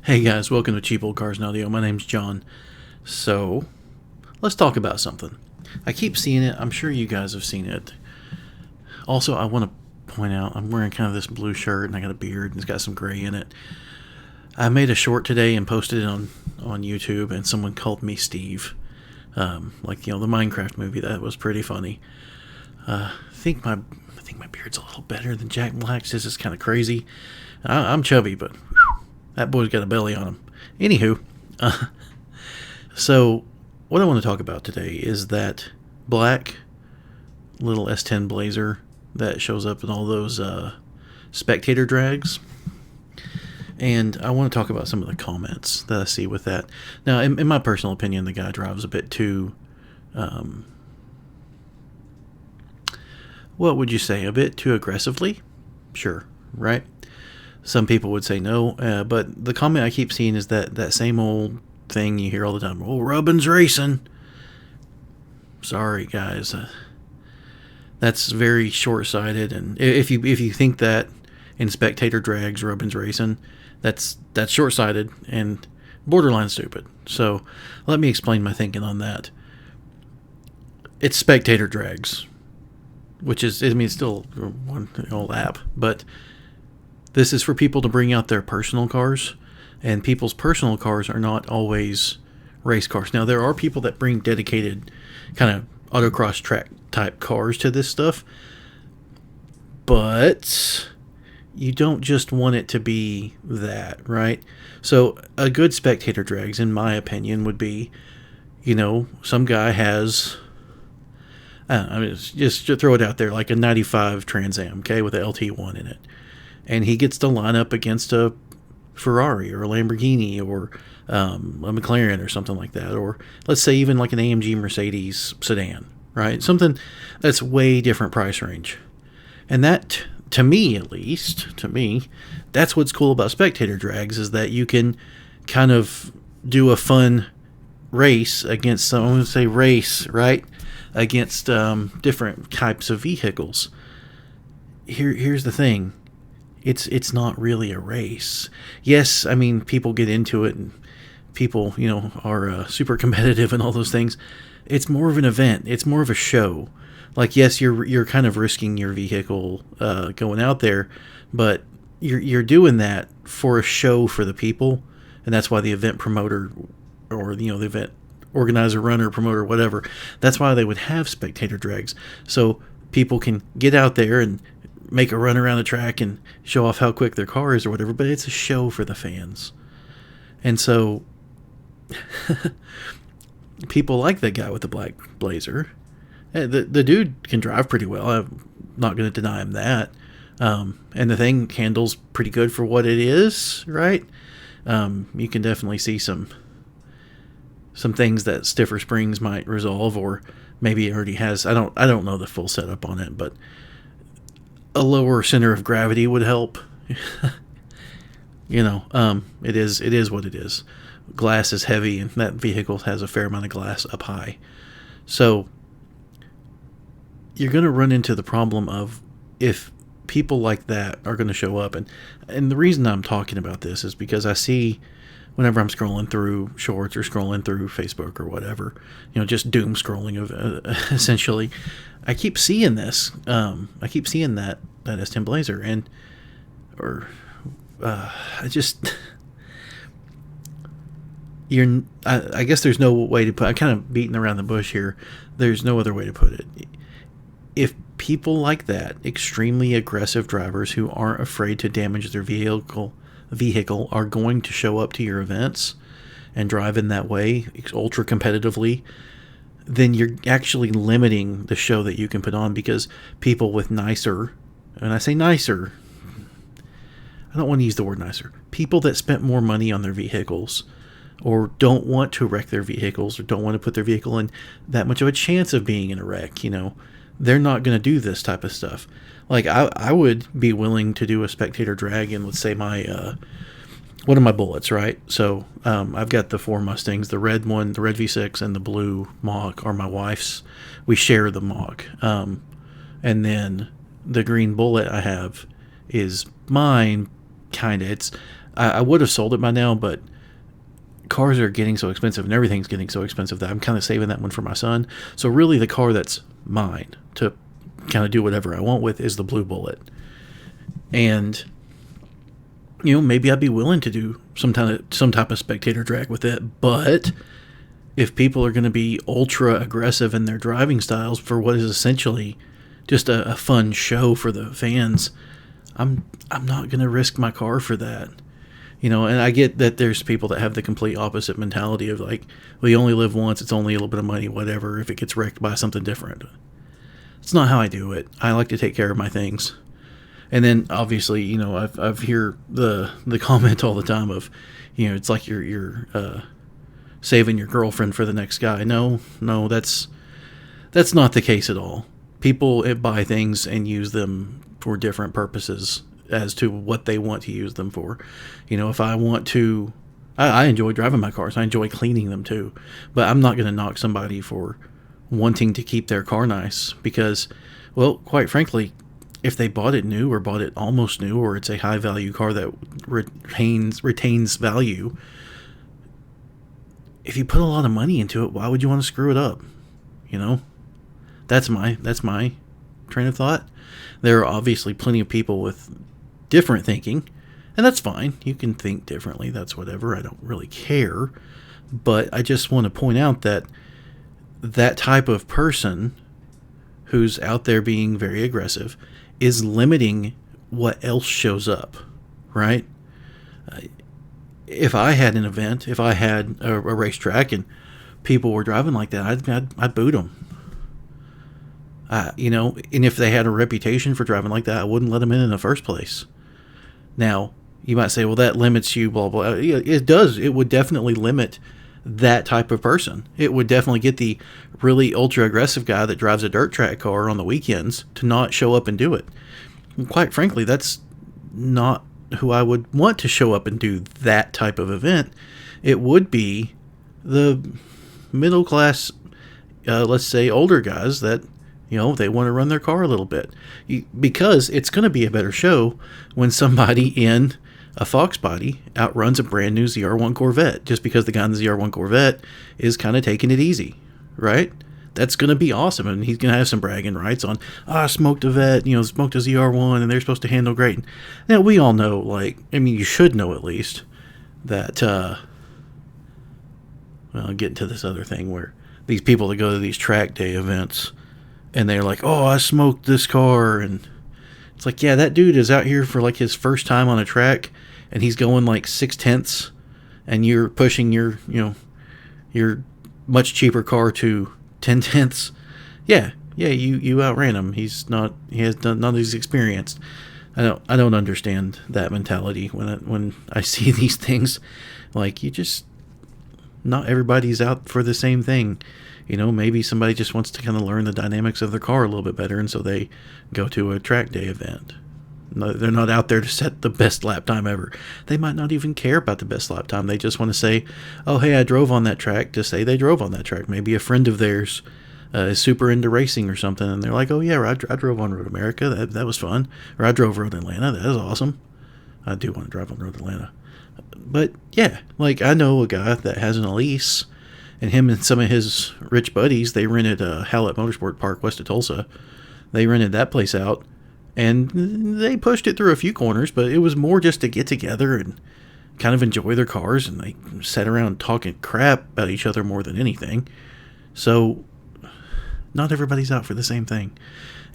Hey guys, welcome to Cheap Old Cars and Audio. My name's John. So, let's talk about something. I keep seeing it. I'm sure you guys have seen it. Also, I want to point out I'm wearing kind of this blue shirt and I got a beard and it's got some gray in it. I made a short today and posted it on YouTube, and someone called me Steve. The Minecraft movie. That was pretty funny. I think my beard's a little better than Jack Black's. This is kind of crazy. I'm chubby, but that boy's got a belly on him. Anywho, so what I want to talk about today is that black little S10 Blazer that shows up in all those spectator drags. And I want to talk about some of the comments that I see with that. Now, in my personal opinion, the guy drives a bit too, what would you say, a bit too aggressively? Sure, right? Some people would say no, but the comment I keep seeing is that same old thing you hear all the time. Oh, Rubbin's Racin. Sorry, guys. That's very short-sighted, and if you think that in spectator drags Rubbin's Racin, that's short-sighted and borderline stupid. So let me explain my thinking on that. It's spectator drags, which is, it's still one old app, but this is for people to bring out their personal cars, and people's personal cars are not always race cars. Now, there are people that bring dedicated kind of autocross track type cars to this stuff, but you don't just want it to be that, right? So a good spectator drags, in my opinion, would be, some guy has, just to throw it out there, like a 95 Trans Am, okay, with a LT1 in it. And he gets to line up against a Ferrari or a Lamborghini or a McLaren or something like that. Or let's say even like an AMG Mercedes sedan, right? Something that's way different price range. And that, to me at least, that's what's cool about spectator drags, is that you can kind of do a fun race against, I'm going to say race, right? Against different types of vehicles. Here's the thing. It's not really a race. Yes, I mean, people get into it and people, are super competitive and all those things. It's more of an event. It's more of a show. Like, yes, you're kind of risking your vehicle going out there, but you're doing that for a show for the people, and that's why the event promoter or the event organizer, runner, promoter, whatever, that's why they would have spectator drags, so people can get out there and make a run around the track and show off how quick their car is or whatever, but it's a show for the fans. And so people like that guy with the black Blazer. The dude can drive pretty well. I'm not going to deny him that. And the thing handles pretty good for what it is, right? You can definitely see some things that stiffer springs might resolve, or maybe it already has. I don't know the full setup on it, but a lower center of gravity would help. It is what it is. Glass is heavy, and that vehicle has a fair amount of glass up high. So you're going to run into the problem of, if people like that are going to show up, and the reason I'm talking about this is because I see, whenever I'm scrolling through shorts or scrolling through Facebook or whatever, just doom scrolling of essentially, I keep seeing this. I keep seeing that S10 Blazer, I guess there's no way to put. I'm kind of beating around the bush here. There's no other way to put it. If people like that, extremely aggressive drivers who aren't afraid to damage their vehicle are going to show up to your events and drive in that way, ultra competitively, then you're actually limiting the show that you can put on, because people with nicer, and I say nicer, I don't want to use the word nicer, people that spent more money on their vehicles, or don't want to wreck their vehicles, or don't want to put their vehicle in that much of a chance of being in a wreck, they're not going to do this type of stuff. Like, I would be willing to do a spectator drag in, let's say, my one of my Bullets, right? So I've got the 4 Mustangs, the red one, the red V6, and the blue Mach are my wife's. We share the Mach. And then the green Bullet I have is mine, kind of. I would have sold it by now, but cars are getting so expensive and everything's getting so expensive that I'm kind of saving that one for my son. So really the car that's mine to kind of do whatever I want with is the Blue Bullet. And maybe I'd be willing to do some type of spectator drag with it, but if people are going to be ultra aggressive in their driving styles for what is essentially just a fun show for the fans, I'm not going to risk my car for that. And I get that there's people that have the complete opposite mentality of like, well, you only live once, it's only a little bit of money, whatever, if it gets wrecked by something different. It's not how I do it. I like to take care of my things. And then obviously, I've hear the comment all the time of, it's like you're saving your girlfriend for the next guy. No, that's not the case at all. People buy things and use them for different purposes as to what they want to use them for. If I want to, I enjoy driving my cars. I enjoy cleaning them too. But I'm not going to knock somebody for wanting to keep their car nice because, well, quite frankly, if they bought it new or bought it almost new, or it's a high value car that retains value, if you put a lot of money into it, why would you want to screw it up? That's my train of thought. There are obviously plenty of people with different thinking, and that's fine. You can think differently. That's whatever. I don't really care. But I just want to point out that type of person who's out there being very aggressive is limiting what else shows up, right? If I had an event, if I had a racetrack and people were driving like that, I'd boot them. And if they had a reputation for driving like that, I wouldn't let them in the first place. Now, you might say, well, that limits you, blah, blah. Yeah, it does. It would definitely limit that type of person. It would definitely get the really ultra aggressive guy that drives a dirt track car on the weekends to not show up and do it. And quite frankly, that's not who I would want to show up and do that type of event. It would be the middle class, let's say older guys that, they want to run their car a little bit. Because it's going to be a better show when somebody in a Fox body outruns a brand new ZR1 Corvette, just because the guy in the ZR1 Corvette is kind of taking it easy, right? That's going to be awesome, and he's going to have some bragging rights on, I smoked a Vet, smoked a ZR1, and they're supposed to handle great. Now, we all know, you should know at least, that, I'll get into this other thing where these people that go to these track day events, and they're like, oh, I smoked this car, and it's like, yeah, that dude is out here for his first time on a track, and he's going 6/10, and you're pushing your much cheaper car to 10/10. Yeah, you outran him. He has none of these experienced. I don't understand that mentality when I see these things. Not everybody's out for the same thing. Maybe somebody just wants to kind of learn the dynamics of their car a little bit better, and so they go to a track day event. No, they're not out there to set the best lap time ever. They might not even care about the best lap time. They just want to say, oh, hey, I drove on that track, to say they drove on that track. Maybe a friend of theirs is super into racing or something, and they're like, oh, yeah, I drove on Road America. That was fun. Or I drove Road Atlanta. That was awesome. I do want to drive on Road Atlanta. But, yeah, I know a guy that has an Elise, and him and some of his rich buddies, they rented a Howlett Motorsport Park west of Tulsa. They rented that place out, and they pushed it through a few corners, but it was more just to get together and kind of enjoy their cars, and they sat around talking crap about each other more than anything. So, not everybody's out for the same thing.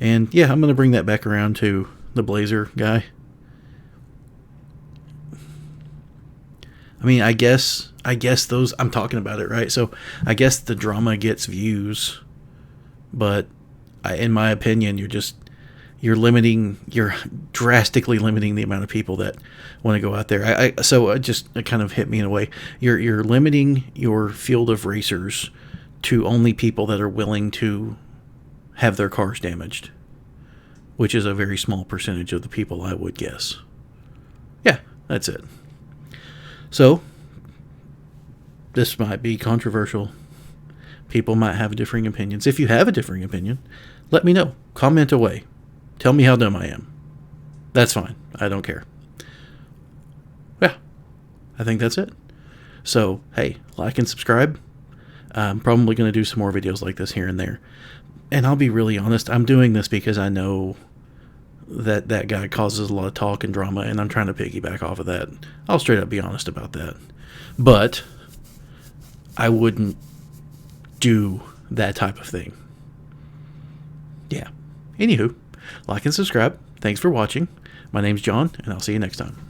And, yeah, I'm going to bring that back around to the Blazer guy. I guess those, I'm talking about it, right? So I guess the drama gets views, but in my opinion, you're drastically limiting the amount of people that want to go out there. So it kind of hit me in a way. You're limiting your field of racers to only people that are willing to have their cars damaged, which is a very small percentage of the people, I would guess. Yeah, that's it. So, this might be controversial. People might have differing opinions. If you have a differing opinion, let me know. Comment away. Tell me how dumb I am. That's fine. I don't care. Yeah, I think that's it. So, hey, like and subscribe. I'm probably going to do some more videos like this here and there. And I'll be really honest, I'm doing this because I know that that guy causes a lot of talk and drama, and I'm trying to piggyback off of that. I'll straight up be honest about that. But I wouldn't do that type of thing. Yeah. Anywho, like and subscribe. Thanks for watching. My name's John, and I'll see you next time.